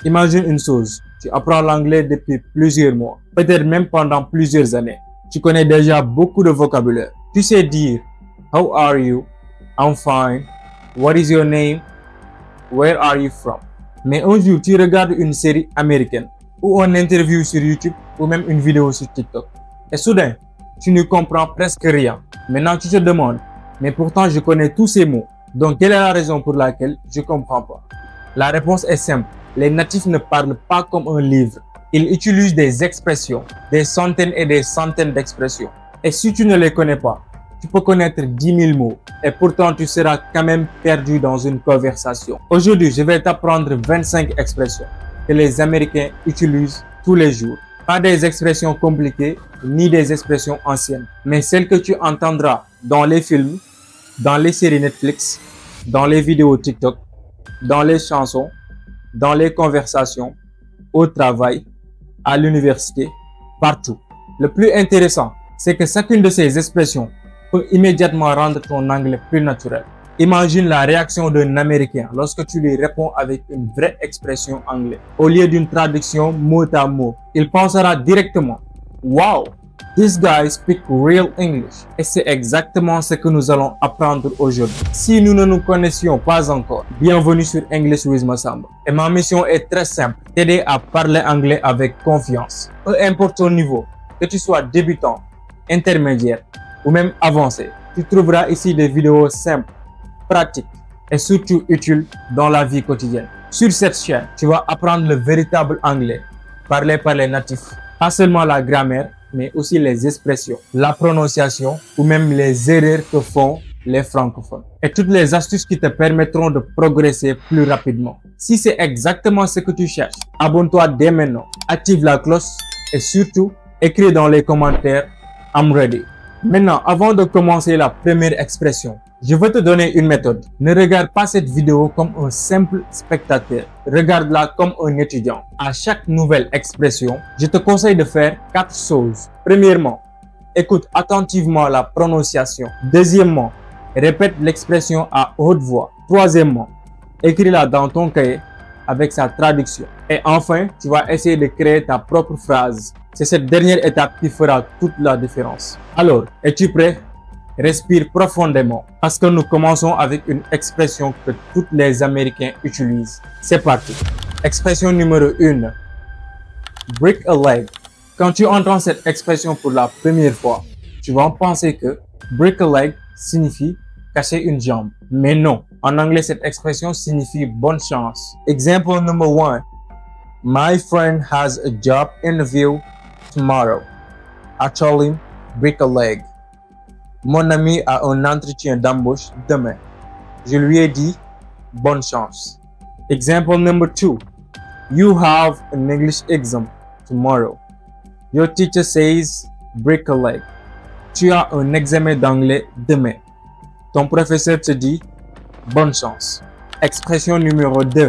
Imagine une chose, tu apprends l'anglais depuis plusieurs mois, peut-être même pendant plusieurs années. Tu connais déjà beaucoup de vocabulaire. Tu sais dire How are you? I'm fine. What is your name? Where are you from? Mais un jour, tu regardes une série américaine ou une interview sur YouTube ou même une vidéo sur TikTok. Et soudain, tu ne comprends presque rien. Maintenant, tu te demandes, mais pourtant je connais tous ces mots. Donc, quelle est la raison pour laquelle je ne comprends pas? La réponse est simple. Les natifs ne parlent pas comme un livre. Ils utilisent des expressions, des centaines et des centaines d'expressions. Et si tu ne les connais pas, tu peux connaître 10 000 mots et pourtant tu seras quand même perdu dans une conversation. Aujourd'hui, je vais t'apprendre 25 expressions que les Américains utilisent tous les jours. Pas des expressions compliquées ni des expressions anciennes, mais celles que tu entendras dans les films, dans les séries Netflix, dans les vidéos TikTok, dans les chansons, dans les conversations, au travail, à l'université, partout. Le plus intéressant, c'est que chacune de ces expressions peut immédiatement rendre ton anglais plus naturel. Imagine la réaction d'un Américain lorsque tu lui réponds avec une vraie expression anglaise. Au lieu d'une traduction mot à mot, il pensera directement « Wow, this guy speaks real English ». Et c'est exactement ce que nous allons apprendre aujourd'hui. Si nous ne nous connaissions pas encore, bienvenue sur English with Massamba. Et ma mission est très simple, t'aider à parler anglais avec confiance. Peu importe ton niveau, que tu sois débutant, intermédiaire ou même avancé, tu trouveras ici des vidéos simples, pratiques et surtout utiles dans la vie quotidienne. Sur cette chaîne, tu vas apprendre le véritable anglais, parlé par les natifs. Pas seulement la grammaire, mais aussi les expressions, la prononciation ou même les erreurs que font les francophones. Et toutes les astuces qui te permettront de progresser plus rapidement. Si c'est exactement ce que tu cherches, abonne-toi dès maintenant, active la cloche et surtout, écris dans les commentaires « I'm ready ». Maintenant, avant de commencer la première expression, je vais te donner une méthode. Ne regarde pas cette vidéo comme un simple spectateur. Regarde-la comme un étudiant. À chaque nouvelle expression, je te conseille de faire 4 choses. Premièrement, écoute attentivement la prononciation. Deuxièmement, répète l'expression à haute voix. Troisièmement, écris-la dans ton cahier avec sa traduction. Et enfin, tu vas essayer de créer ta propre phrase. C'est cette dernière étape qui fera toute la différence. Alors, es-tu prêt? Respire profondément parce que nous commençons avec une expression que tous les Américains utilisent. C'est parti. Expression numéro 1. Break a leg. Quand tu entends cette expression pour la première fois, tu vas penser que break a leg signifie cacher une jambe. Mais non, en anglais, cette expression signifie bonne chance. Example number 1. My friend has a job interview tomorrow. I told him break a leg. Mon ami a un entretien d'embauche demain. Je lui ai dit bonne chance. Example number 2. You have an English exam tomorrow. Your teacher says break a leg. Tu as un examen d'anglais demain. Ton professeur te dit bonne chance. Expression numéro 2.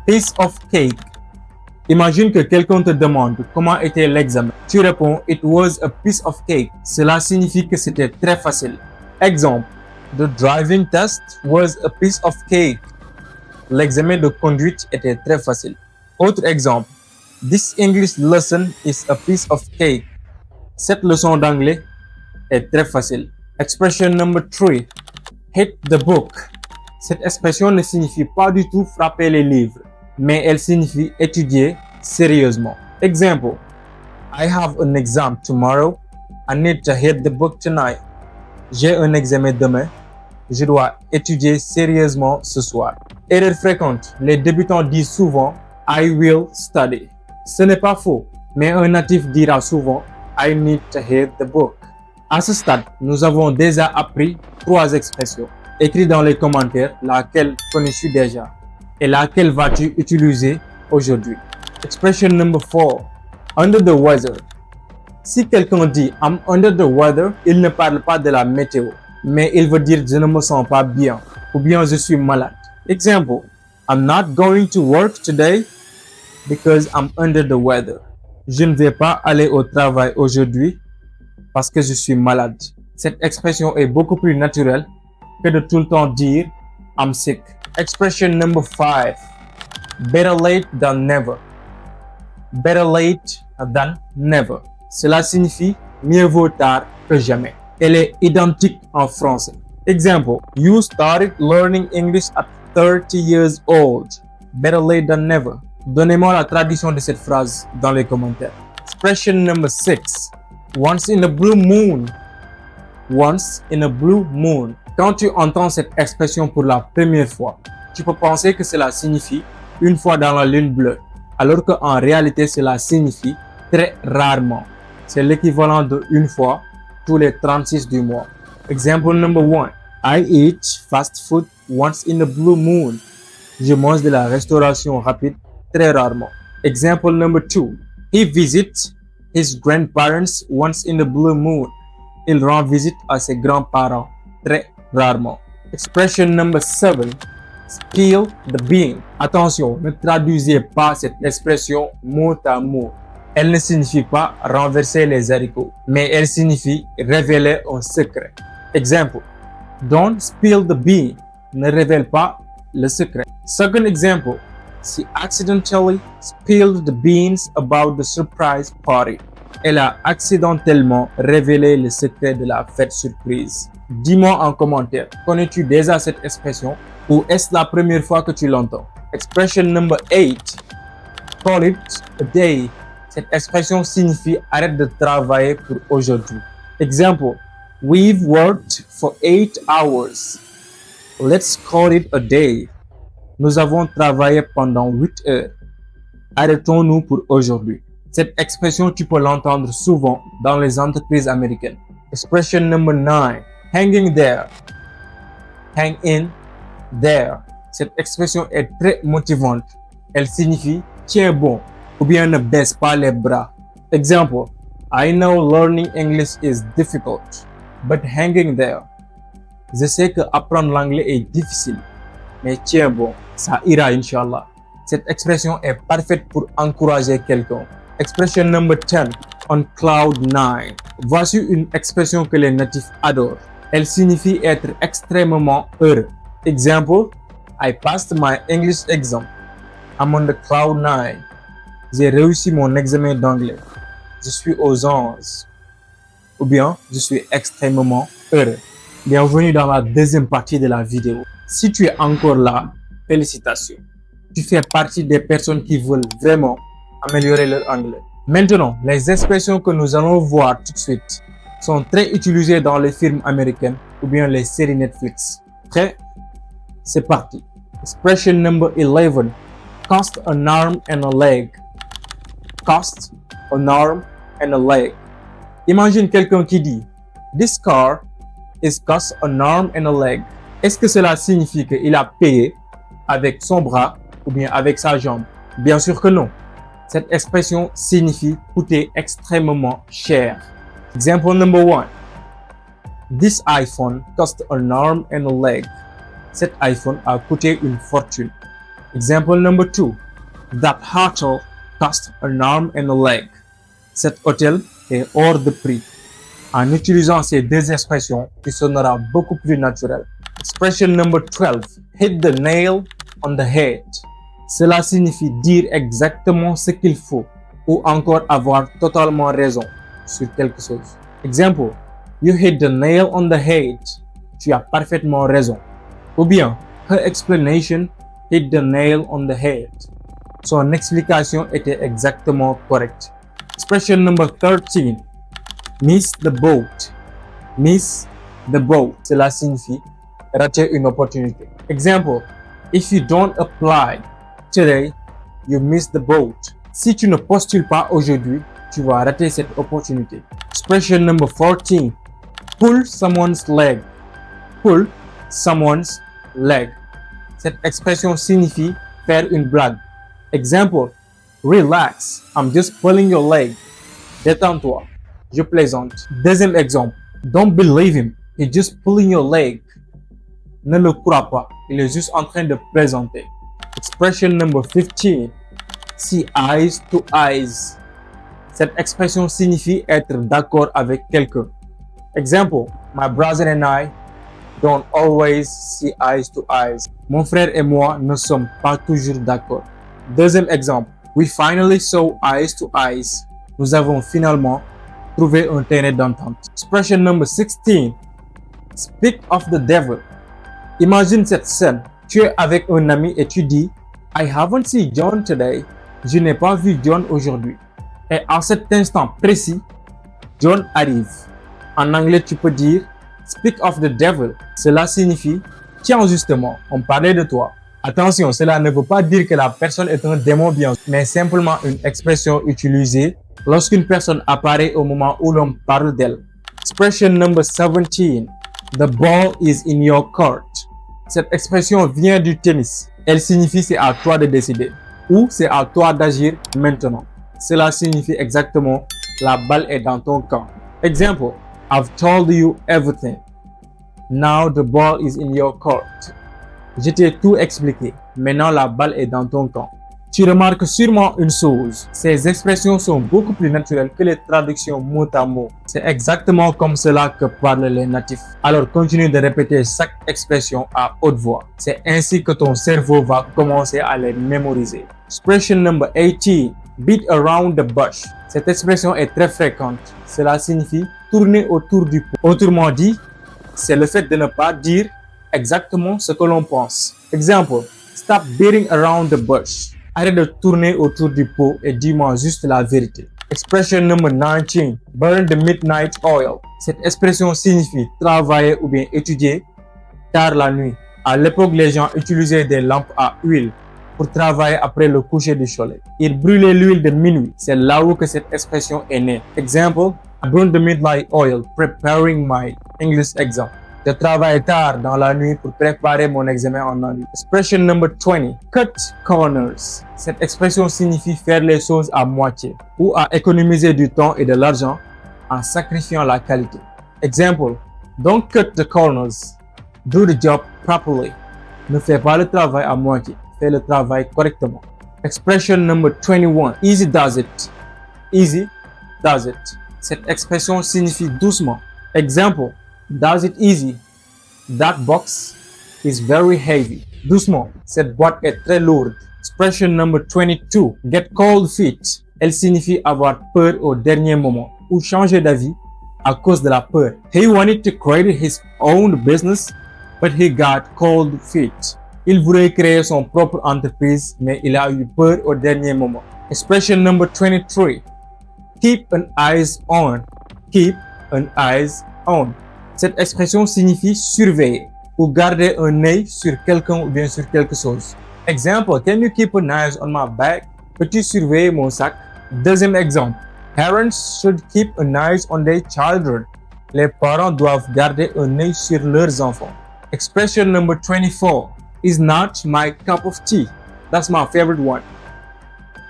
Piece of cake. Imagine que quelqu'un te demande comment était l'examen. Tu réponds It was a piece of cake. Cela signifie que c'était très facile. Exemple, The driving test was a piece of cake. L'examen de conduite était très facile. Autre exemple, This English lesson is a piece of cake. Cette leçon d'anglais est très facile. Expression number 3. Hit the book. Cette expression ne signifie pas du tout frapper les livres, mais elle signifie étudier sérieusement. Exemple, I have an exam tomorrow. I need to hit the book tonight. J'ai un examen demain. Je dois étudier sérieusement ce soir. Erreur fréquente. Les débutants disent souvent I will study. Ce n'est pas faux, mais un natif dira souvent I need to hit the book. À ce stade, nous avons déjà appris 3 expressions. Écris dans les commentaires laquelle connais-tu déjà et laquelle vas-tu utiliser aujourd'hui. Expression number 4. Under the weather. Si quelqu'un dit I'm under the weather, il ne parle pas de la météo, mais il veut dire je ne me sens pas bien ou bien je suis malade. Example, I'm not going to work today because I'm under the weather. Je ne vais pas aller au travail aujourd'hui parce que je suis malade. Cette expression est beaucoup plus naturelle que de tout le temps dire I'm sick. Expression number 5. Better late than never. Better late than never. Cela signifie mieux vaut tard que jamais. Elle est identique en français. Example, you started learning English at 30 years old. Better late than never. Donnez-moi la traduction de cette phrase dans les commentaires. Expression number 6. Once in a blue moon. Once in a blue moon. Quand tu entends cette expression pour la première fois, tu peux penser que cela signifie une fois dans la lune bleue, alors qu'en réalité cela signifie très rarement. C'est l'équivalent de une fois tous les 36 du mois. Example number 1. I eat fast food once in a blue moon. Je mange de la restauration rapide très rarement. Example number 2. He visits his grandparents once in a blue moon. Il rend visite à ses grands-parents très rarement. Expression number 7. Spill the bean. Attention, ne traduisez pas cette expression mot à mot. Elle ne signifie pas renverser les haricots, mais elle signifie révéler un secret. Exemple, don't spill the bean. Ne révèle pas le secret. Second example, she accidentally spilled the beans about the surprise party. Elle a accidentellement révélé le secret de la fête surprise. Dis-moi en commentaire, connais-tu déjà cette expression ou est-ce la première fois que tu l'entends? Expression number 8. Call it a day. Cette expression signifie arrête de travailler pour aujourd'hui. Example, we've worked for 8 hours. Let's call it a day. Nous avons travaillé pendant 8 heures. Arrêtons-nous pour aujourd'hui. Cette expression, tu peux l'entendre souvent dans les entreprises américaines. Expression number 9. Hanging there. Hang in there. Cette expression est très motivante. Elle signifie tiens bon ou bien ne baisse pas les bras. Example, I know learning English is difficult, but hanging there. Je sais que apprendre l'anglais est difficile, mais tiens bon, ça ira Inch'Allah. Cette expression est parfaite pour encourager quelqu'un. Expression number 10. On cloud 9. Voici une expression que les natifs adorent. Elle signifie être extrêmement heureux. Example, I passed my English exam. I'm on the cloud 9. J'ai réussi mon examen d'anglais. Je suis aux anges. Ou bien, je suis extrêmement heureux. Bienvenue dans la deuxième partie de la vidéo. Si tu es encore là, félicitations. Tu fais partie des personnes qui veulent vraiment améliorer leur anglais. Maintenant, les expressions que nous allons voir tout de suite sont très utilisées dans les films américains ou bien les séries Netflix. Prêt? C'est parti. Expression number 11. Cost an arm and a leg. Cost an arm and a leg. Imagine quelqu'un qui dit This car is cost an arm and a leg. Est-ce que cela signifie qu'il a payé avec son bras ou bien avec sa jambe? Bien sûr que non. Cette expression signifie coûter extrêmement cher. Example number 1. This iPhone cost an arm and a leg. Cet iPhone a coûté une fortune. Example number 2. That hotel cost an arm and a leg. Cet hôtel est hors de prix. En utilisant ces deux expressions, tu sonneras beaucoup plus naturel. Expression number 12. Hit the nail on the head. Cela signifie dire exactement ce qu'il faut ou encore avoir totalement raison sur quelque chose. Exemple, you hit the nail on the head. Tu as parfaitement raison. Ou bien, her explanation hit the nail on the head. Son explication était exactement correcte. Expression number 13. Miss the boat. Miss the boat. Cela signifie rater une opportunité. Exemple, if you don't apply today, you miss the boat. Si tu ne postules pas aujourd'hui, tu vas rater cette opportunité. Expression number 14. Pull someone's leg. Pull someone's leg. Cette expression signifie faire une blague. Exemple, relax, I'm just pulling your leg. Détends-toi, je plaisante. Deuxième exemple, don't believe him, he's just pulling your leg. Ne le crois pas, il est juste en train de plaisanter. Expression number 15. See eyes to eyes. Cette expression signifie être d'accord avec quelqu'un. Example, my brother and I don't always see eyes to eyes. Mon frère et moi ne sommes pas toujours d'accord. Deuxième exemple. We finally saw eyes to eyes. Nous avons finalement trouvé un terrain d'entente. Expression number 16. Speak of the devil. Imagine cette scène. Tu es avec un ami et tu dis I haven't seen John today. Je n'ai pas vu John aujourd'hui. Et à cet instant précis, John arrive. En anglais, tu peux dire Speak of the devil. Cela signifie tiens justement, on parlait de toi. Attention, cela ne veut pas dire que la personne est un démon bien, mais simplement une expression utilisée lorsqu'une personne apparaît au moment où l'on parle d'elle. Expression number 17. The ball is in your court. Cette expression vient du tennis. Elle signifie c'est à toi de décider ou c'est à toi d'agir maintenant. Cela signifie exactement la balle est dans ton camp. Exemple, I've told you everything. Now the ball is in your court. Je t'ai tout expliqué. Maintenant la balle est dans ton camp. Tu remarques sûrement une chose. Ces expressions sont beaucoup plus naturelles que les traductions mot à mot. C'est exactement comme cela que parlent les natifs. Alors continue de répéter chaque expression à haute voix. C'est ainsi que ton cerveau va commencer à les mémoriser. Expression number 18. Beat around the bush. Cette expression est très fréquente. Cela signifie tourner autour du pot. Autrement dit, c'est le fait de ne pas dire exactement ce que l'on pense. Exemple, stop beating around the bush. Arrête de tourner autour du pot et dis-moi juste la vérité. Expression number 19. Burn the midnight oil. Cette expression signifie travailler ou bien étudier tard la nuit. À l'époque, les gens utilisaient des lampes à huile pour travailler après le coucher du soleil. Ils brûlaient l'huile de minuit. C'est là où que cette expression est née. Exemple, I burn the midnight oil preparing my English exam. Je travaille tard dans la nuit pour préparer mon examen en anglais. Expression number 20. Cut corners. Cette expression signifie faire les choses à moitié ou à économiser du temps et de l'argent en sacrifiant la qualité. Exemple, don't cut the corners. Do the job properly. Ne fais pas le travail à moitié. Fais le travail correctement. Expression number 21. Easy does it. Easy does it. Cette expression signifie doucement. Exemple, does it easy. That box is very heavy. Doucement, cette boîte est très lourde. Expression number 22. Get cold feet. Elle signifie avoir peur au dernier moment ou changer d'avis à cause de la peur. He wanted to create his own business, but he got cold feet. Il voulait créer son propre entreprise, mais il a eu peur au dernier moment. Expression number 23. Keep an eyes on. Keep an eyes on. Cette expression signifie surveiller ou garder un œil sur quelqu'un ou bien sur quelque chose. Exemple, can you keep an eye on my bag? Peux-tu surveiller mon sac? Deuxième exemple, parents should keep an eye on their children. Les parents doivent garder un œil sur leurs enfants. Expression number 24 is not my cup of tea. That's my favorite one.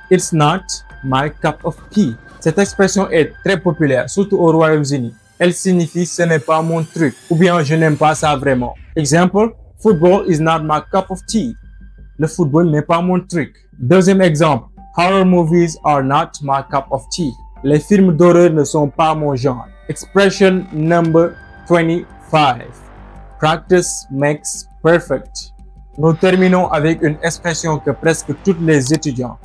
It's not my cup of tea. Cette expression est très populaire, surtout au Royaume-Uni. Elle signifie ce n'est pas mon truc ou bien je n'aime pas ça vraiment. Exemple, football is not my cup of tea. Le football n'est pas mon truc. Deuxième exemple, horror movies are not my cup of tea. Les films d'horreur ne sont pas mon genre. Expression number 25. Practice makes perfect. Nous terminons avec une expression que presque tous les étudiants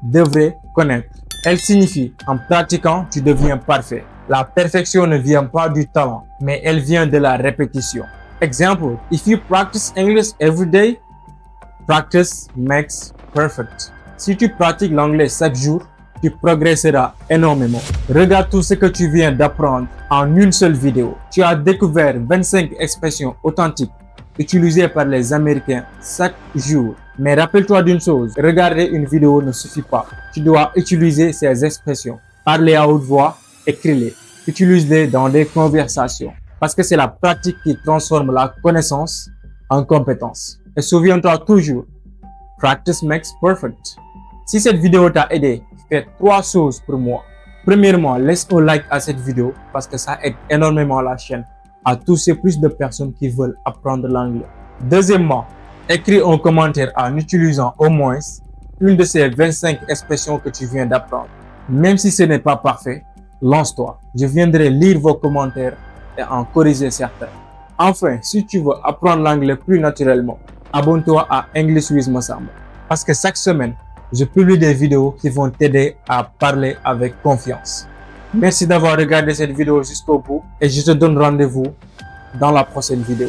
devraient connaître. Elle signifie, en pratiquant, tu deviens parfait. La perfection ne vient pas du talent, mais elle vient de la répétition. Exemple, if you practice English every day, practice makes perfect. Si tu pratiques l'anglais chaque jour, tu progresseras énormément. Regarde tout ce que tu viens d'apprendre en une seule vidéo. Tu as découvert 25 expressions authentiques utilisées par les Américains chaque jour. Mais rappelle-toi d'une chose, regarder une vidéo ne suffit pas. Tu dois utiliser ces expressions. Parler à haute voix, écris-les. Utilise-les dans des conversations. Parce que c'est la pratique qui transforme la connaissance en compétence. Et souviens-toi toujours, practice makes perfect. Si cette vidéo t'a aidé, fais 3 choses pour moi. Premièrement, laisse un like à cette vidéo parce que ça aide énormément la chaîne à toucher plus de personnes qui veulent apprendre l'anglais. Deuxièmement, écris un commentaire en utilisant au moins une de ces 25 expressions que tu viens d'apprendre. Même si ce n'est pas parfait, lance-toi. Je viendrai lire vos commentaires et en corriger certains. Enfin, si tu veux apprendre l'anglais plus naturellement, abonne-toi à English with Massamba. Parce que chaque semaine, je publie des vidéos qui vont t'aider à parler avec confiance. Merci d'avoir regardé cette vidéo jusqu'au bout et je te donne rendez-vous dans la prochaine vidéo.